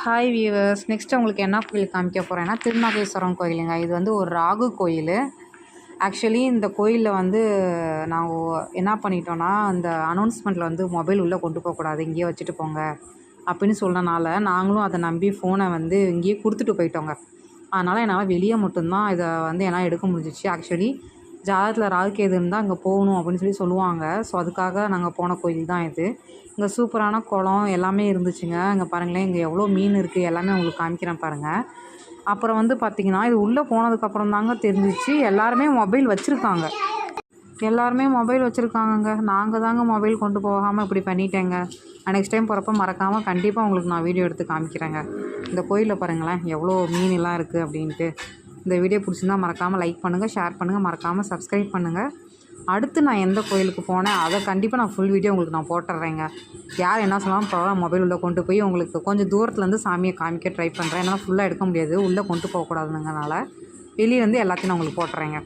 Hi viewers, next உங்களுக்கு என்ன கோயில் காமிக்க போகிறேன்னா திருநாகேஸ்வரம் கோயிலுங்க. இது வந்து ஒரு ராகு கோயில். ஆக்சுவலி இந்த கோயிலில் வந்து நாங்கள் என்ன பண்ணிட்டோன்னா, அந்த அனௌன்ஸ்மெண்ட்டில் வந்து மொபைல் உள்ளே கொண்டு போகக்கூடாது, இங்கேயே வச்சுட்டு போங்க அப்படின்னு சொன்னனால நாங்களும் அதை நம்பி ஃபோனை வந்து இங்கேயே கொடுத்துட்டு போயிட்டோங்க. அதனால் என்னால் வெளியே மட்டும்தான் இதை வந்து என்னால் எடுக்க முடிஞ்சிச்சு. ஆக்சுவலி ஜாதகத்தில் ராகுகேது இருந்தால் அங்கே போகணும் அப்படின்னு சொல்லுவாங்க. ஸோ அதுக்காக நாங்கள் போன கோயில் தான் இது. இங்கே சூப்பரான குளம் எல்லாமே இருந்துச்சுங்க. இங்கே பாருங்களேன், இங்கே எவ்வளோ மீன் இருக்குது எல்லாமே உங்களுக்கு காமிக்கிறேன் பாருங்கள். அப்புறம் வந்து பார்த்திங்கன்னா, இது உள்ளே போனதுக்கப்புறம் தாங்க தெரிஞ்சிச்சு எல்லாருமே மொபைல் வச்சுருக்காங்க. எல்லாருமே மொபைல் வச்சுருக்காங்கங்க. நாங்கள் தாங்க மொபைல் கொண்டு போகாமல் இப்படி பண்ணிட்டேங்க. நெக்ஸ்ட் டைம் போகிறப்ப மறக்காமல் கண்டிப்பாக உங்களுக்கு நான் வீடியோ எடுத்து காமிக்கிறேங்க. இந்த கோயிலில் பாருங்களேன் எவ்வளோ மீனெல்லாம் இருக்குது அப்படின்ட்டு. இந்த வீடியோ பிடிச்சிருந்தா மறக்காமல் லைக் பண்ணுங்கள், ஷேர் பண்ணுங்கள், மறக்காமல் சப்ஸ்கிரைப் பண்ணுங்கள். அடுத்து நான் எந்த கோயிலுக்கு போனேன் அதை கண்டிப்பாக நான் ஃபுல் வீடியோ உங்களுக்கு நான் போட்டுடுறேங்க. யார் என்ன சொன்னாலும் பரவாயில்ல, மொபைல் உள்ளே கொண்டு போய் உங்களுக்கு கொஞ்சம் தூரத்துலேருந்து சாமியை காமிக்க ட்ரை பண்ணுறேன். என்னால் ஃபுல்லாக எடுக்க முடியாது, உள்ளே கொண்டு போகக்கூடாதுங்கிறனால வெளியே வந்து எல்லாத்தையும் நான் உங்களுக்கு போட்டுறேங்க.